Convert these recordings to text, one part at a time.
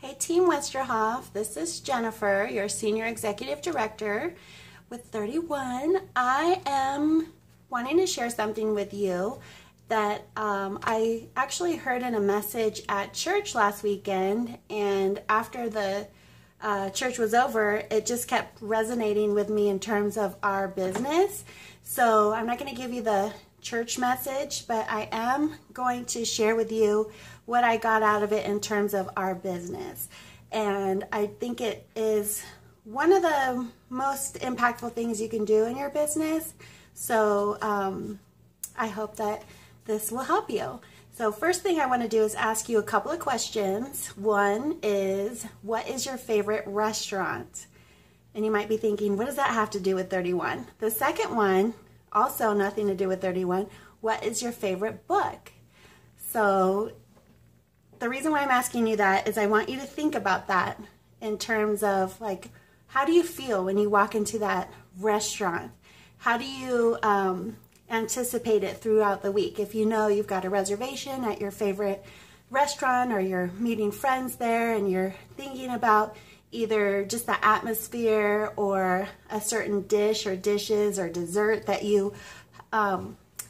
Hey Team Westerhoff, this is Jennifer, your Senior Executive Director with 31. I am wanting to share something with you that I actually heard in a message at church last weekend, and after the church was over, it just kept resonating with me in terms of our business. So I'm not going to give you the church message, but I am going to share with you what I got out of it in terms of our business. And I think it is one of the most impactful things you can do in your business. So I hope that this will help you. So first thing I want to do is ask you a couple of questions. One is, what is your favorite restaurant? And you might be thinking, what does that have to do with 31? The second one, also nothing to do with 31, what is your favorite book? So the reason why I'm asking you that is I want you to think about that in terms of, like, how do you feel when you walk into that restaurant? How do you anticipate it throughout the week? If you know you've got a reservation at your favorite restaurant, or you're meeting friends there and you're thinking about either just the atmosphere or a certain dish or dishes or dessert that you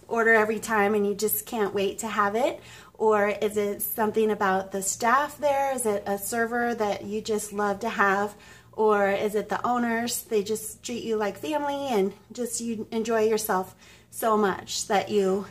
order every time and you just can't wait to have it, or is it something about the staff there? Is it a server that you just love to have? Or is it the owners? They just treat you like family and just you enjoy yourself so much that you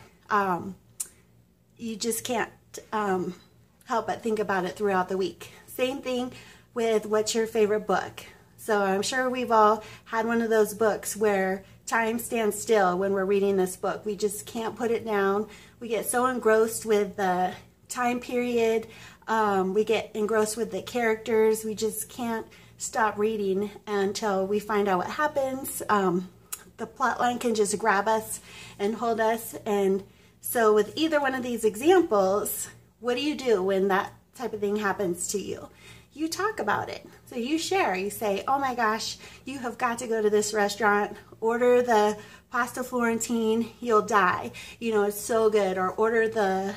just can't help but think about it throughout the week. Same thing with what's your favorite book. So I'm sure we've all had one of those books where time stands still when we're reading this book. We just can't put it down. We get so engrossed with the time period. We get engrossed with the characters. We just can't stop reading until we find out what happens. The plot line can just grab us and hold us. And so with either one of these examples, what do you do when that type of thing happens to you? You talk about it. So you share. You say, oh my gosh, you have got to go to this restaurant. Order the pasta Florentine, you'll die. You know, it's so good. Or order the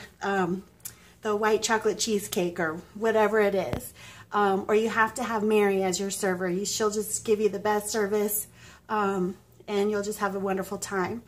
white chocolate cheesecake or whatever it is. Or you have to have Mary as your server. She'll just give you the best service, and you'll just have a wonderful time.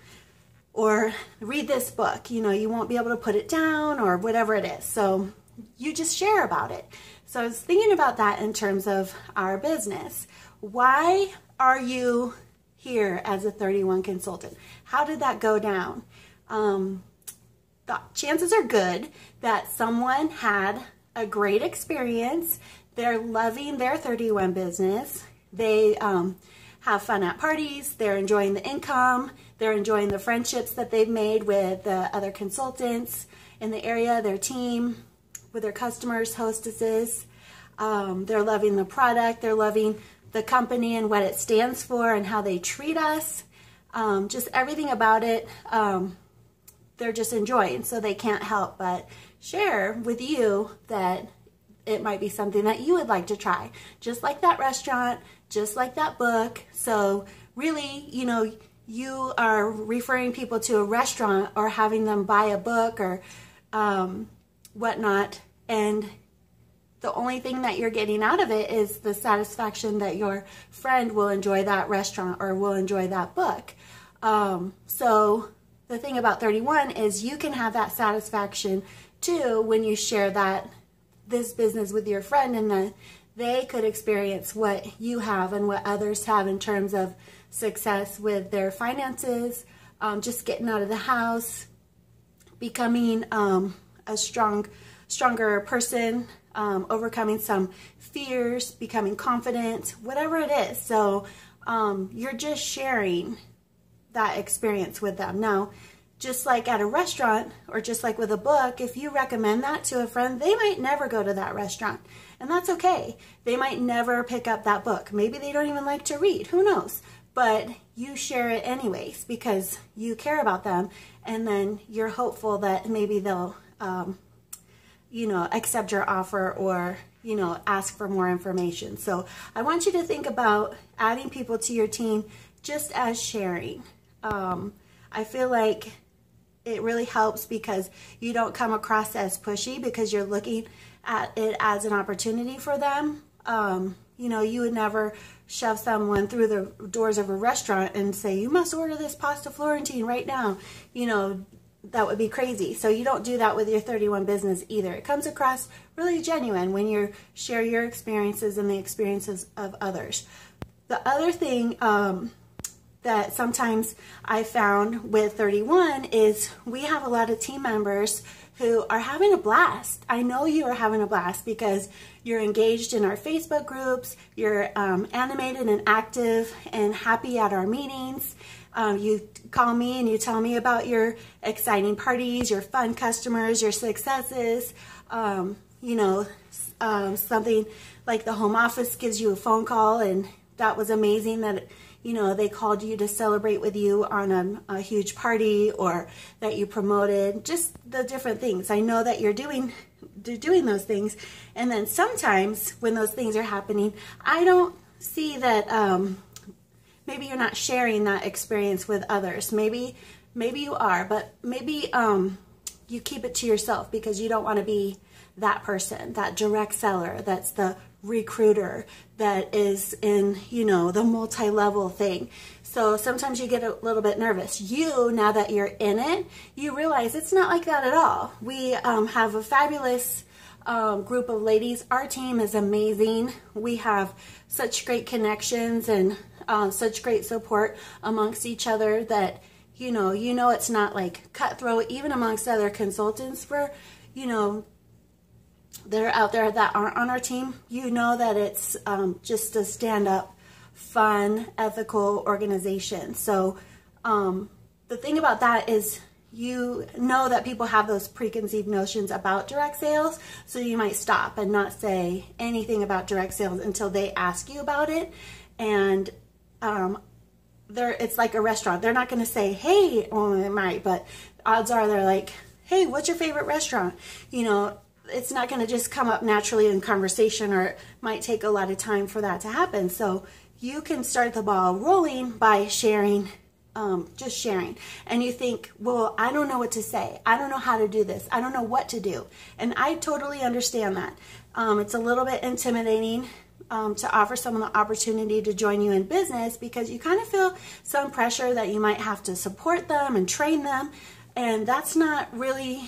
Or read this book. You know, you won't be able to put it down, or whatever it is. So you just share about it. So I was thinking about that in terms of our business. Why are you here as a 31 consultant? How did that go down? The chances are good that someone had a great experience. They're loving their 31 business. They have fun at parties. They're enjoying the income. They're enjoying the friendships that they've made with the other consultants in the area, their team, with their customers, hostesses. They're loving the product. They're loving the company and what it stands for and how they treat us. Just everything about it, they're just enjoying. So they can't help but share with you that it might be something that you would like to try. Just like that restaurant, just like that book. So really, you know, you are referring people to a restaurant or having them buy a book or whatnot, and the only thing that you're getting out of it is the satisfaction that your friend will enjoy that restaurant or will enjoy that book. So the thing about 31 is you can have that satisfaction too when you share this business with your friend, and that they could experience what you have and what others have in terms of success with their finances, just getting out of the house, becoming a stronger person, overcoming some fears, becoming confident, whatever it is. So you're just sharing that experience with them. Now, just like at a restaurant or just like with a book, if you recommend that to a friend, they might never go to that restaurant. And that's okay. They might never pick up that book. Maybe they don't even like to read. Who knows? But you share it anyways because you care about them, and then you're hopeful that maybe they'll you know, accept your offer or, you know, ask for more information. So I want you to think about adding people to your team just as sharing. I feel like it really helps because you don't come across as pushy because you're looking at it as an opportunity for them. You know, you would never shove someone through the doors of a restaurant and say, you must order this pasta Florentine right now. You know, that would be crazy. So you don't do that with your 31 business either. It comes across really genuine when you share your experiences and the experiences of others. The other thing that sometimes I found with 31 is we have a lot of team members who are having a blast. I know you are having a blast because you're engaged in our Facebook groups, you're animated and active and happy at our meetings. You call me and you tell me about your exciting parties, your fun customers, your successes. You know, something like the home office gives you a phone call, and that was amazing that, you know, they called you to celebrate with you on a huge party, or that you promoted, just the different things. I know that you're doing those things. And then sometimes when those things are happening, I don't see that maybe you're not sharing that experience with others. Maybe you are, but maybe you keep it to yourself because you don't want to be that person, that direct seller, that's the recruiter, that is in, you know, the multi-level thing. So sometimes you get a little bit nervous. Now that you're in it, you realize it's not like that at all. We have a fabulous group of ladies. Our team is amazing. We have such great connections and such great support amongst each other that, you know, it's not like cutthroat, even amongst other consultants for, you know, that are out there that aren't on our team. You know that it's just a stand-up, fun, ethical organization. So the thing about that is, you know that people have those preconceived notions about direct sales, so you might stop and not say anything about direct sales until they ask you about it. And it's like a restaurant. They're not going to say, hey, well, they might, but odds are they're like, hey, what's your favorite restaurant? You know, it's not going to just come up naturally in conversation, or it might take a lot of time for that to happen. So you can start the ball rolling by sharing, just sharing. And you think, well, I don't know what to say. I don't know how to do this. I don't know what to do. And I totally understand that. It's a little bit intimidating to offer someone the opportunity to join you in business because you kind of feel some pressure that you might have to support them and train them. And that's not really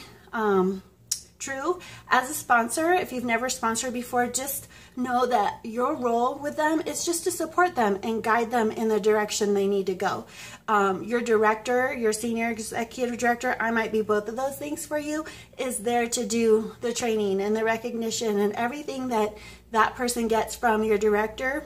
true. As a sponsor, if you've never sponsored before, just know that your role with them is just to support them and guide them in the direction they need to go. Your director, your senior executive director, I might be both of those things for you, is there to do the training and the recognition and everything that that person gets from your director.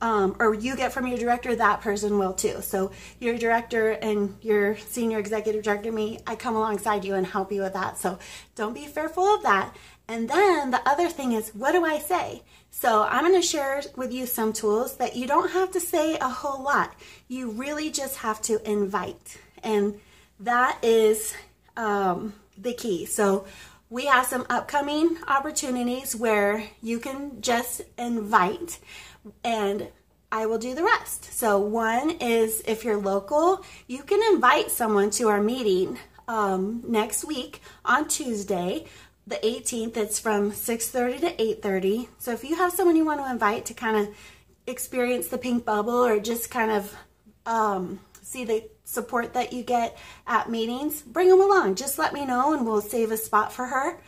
Or you get from your director, that person will too. So your director and your senior executive director, me, I come alongside you and help you with that. So don't be fearful of that. And then the other thing is, what do I say? So I'm going to share with you some tools that you don't have to say a whole lot. You really just have to invite. And that is the key. So we have some upcoming opportunities where you can just invite, and I will do the rest. So one is, if you're local, you can invite someone to our meeting next week on Tuesday, the 18th. It's from 6:30 to 8:30. So if you have someone you want to invite to kind of experience the pink bubble, or just kind of see the support that you get at meetings, bring them along. Just let me know and we'll save a spot for her.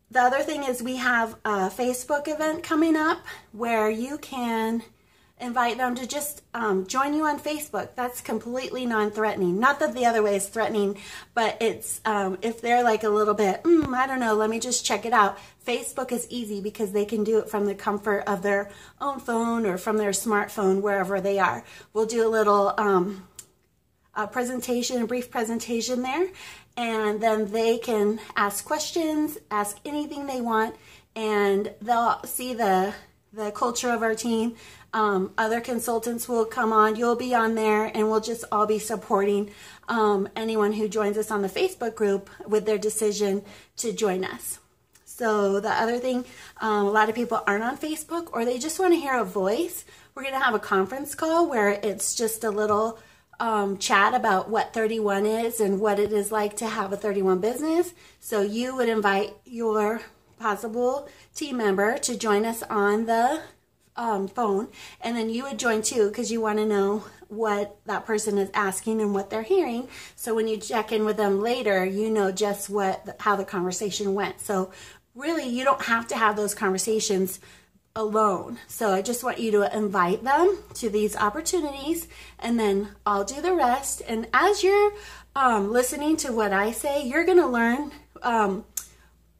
The other thing is, we have a Facebook event coming up where you can invite them to just join you on Facebook. That's completely non-threatening. Not that the other way is threatening, but it's if they're like a little bit, I don't know, let me just check it out. Facebook is easy because they can do it from the comfort of their own phone or from their smartphone, wherever they are. We'll do a little a brief presentation there, and then they can ask questions, ask anything they want, and they'll see the culture of our team. Other consultants will come on, you'll be on there, and we'll just all be supporting anyone who joins us on the Facebook group with their decision to join us. So the other thing, a lot of people aren't on Facebook, or they just want to hear a voice. We're going to have a conference call where it's just a little chat about what 31 is and what it is like to have a 31 business. So you would invite your possible team member to join us on the phone, and then you would join too, because you want to know what that person is asking and what they're hearing. So when you check in with them later, you know just how the conversation went. So really, you don't have to have those conversations alone. So I just want you to invite them to these opportunities, and then I'll do the rest. And as you're listening to what I say, you're going to learn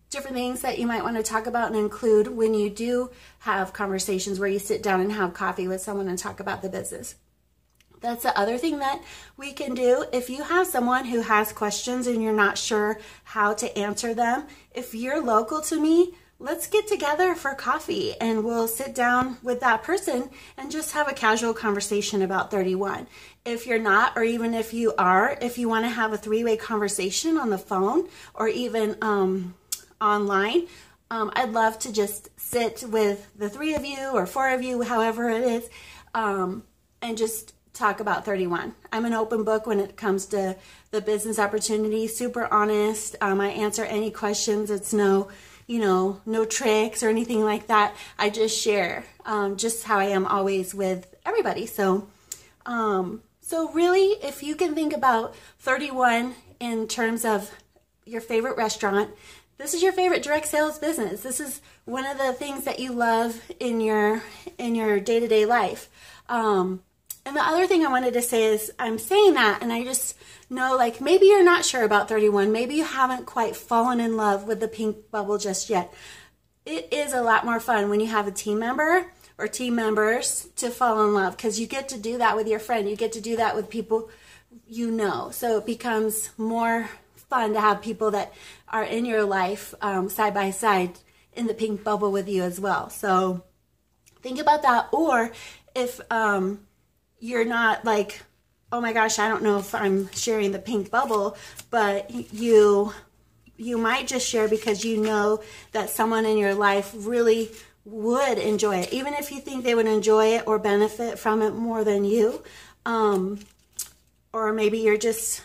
different things that you might want to talk about and include when you do have conversations where you sit down and have coffee with someone and talk about the business. That's the other thing that we can do. If you have someone who has questions and you're not sure how to answer them, if you're local to me, let's get together for coffee and we'll sit down with that person and just have a casual conversation about 31. If you're not, or even if you are, if you want to have a three-way conversation on the phone or even online, I'd love to just sit with the three of you or four of you, however it is, and just talk about 31. I'm an open book when it comes to the business opportunity, super honest. I answer any questions. It's no tricks or anything like that. I just share just how I am always with everybody. So really, if you can think about 31 in terms of your favorite restaurant, this is your favorite direct sales business. This is one of the things that you love in your day-to-day life. And the other thing I wanted to say is I'm saying that, and I just know, like, maybe you're not sure about 31. Maybe you haven't quite fallen in love with the pink bubble just yet. It is a lot more fun when you have a team member or team members to fall in love, because you get to do that with your friend. You get to do that with people you know. So it becomes more fun to have people that are in your life side by side in the pink bubble with you as well. So think about that. Or if you're not like, oh my gosh, I don't know if I'm sharing the pink bubble, but you might just share because you know that someone in your life really would enjoy it, even if you think they would enjoy it or benefit from it more than you. Or maybe you're just,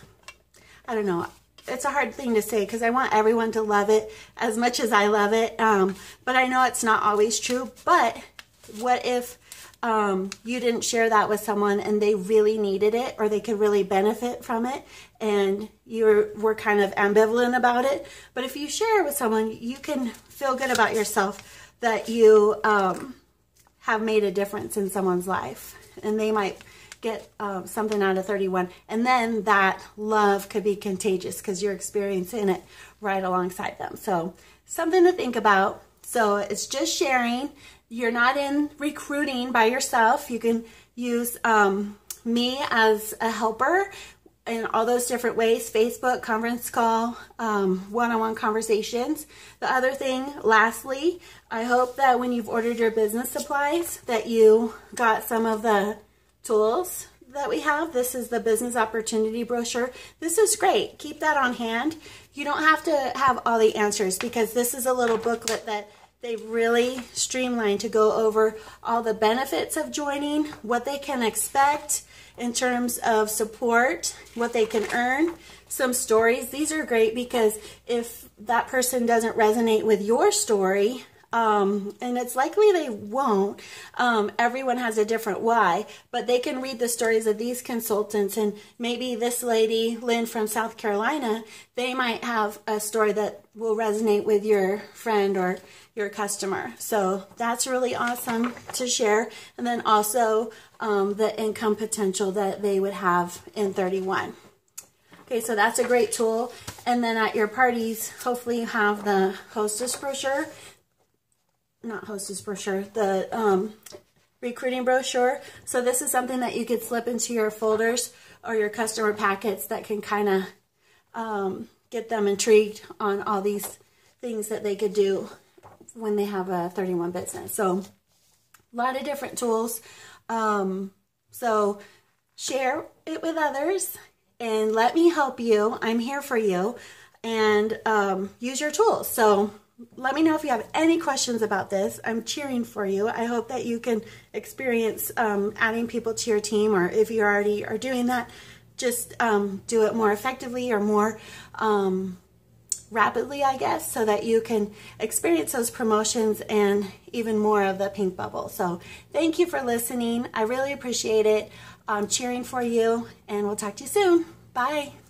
I don't know. It's a hard thing to say because I want everyone to love it as much as I love it. But I know it's not always true. But what if you didn't share that with someone and they really needed it or they could really benefit from it and you were kind of ambivalent about it? But if you share it with someone, you can feel good about yourself that you have made a difference in someone's life, and they might get something out of 31, and then that love could be contagious because you're experiencing it right alongside them. So something to think about. So it's just sharing. You're not in recruiting by yourself. You can use me as a helper in all those different ways: Facebook, conference call, one-on-one conversations. The other thing, lastly, I hope that when you've ordered your business supplies that you got some of the tools that we have. This is the business opportunity brochure. This is great. Keep that on hand. You don't have to have all the answers because this is a little booklet that they really streamlined to go over all the benefits of joining, what they can expect in terms of support, what they can earn, some stories. These are great because if that person doesn't resonate with your story, and it's likely they won't. Everyone has a different why, but they can read the stories of these consultants, and maybe this lady, Lynn from South Carolina, they might have a story that will resonate with your friend or your customer. So that's really awesome to share. And then also the income potential that they would have in 31. Okay, so that's a great tool. And then at your parties, hopefully you have the hostess brochure. Not hostess brochure, the recruiting brochure. So this is something that you could slip into your folders or your customer packets that can kind of get them intrigued on all these things that they could do when they have a 31 business. So a lot of different tools. So share it with others and let me help you. I'm here for you. and use your tools. So let me know if you have any questions about this. I'm cheering for you. I hope that you can experience adding people to your team, or if you already are doing that, just do it more effectively or more rapidly, I guess, so that you can experience those promotions and even more of the pink bubble. So thank you for listening. I really appreciate it. I'm cheering for you, and we'll talk to you soon. Bye.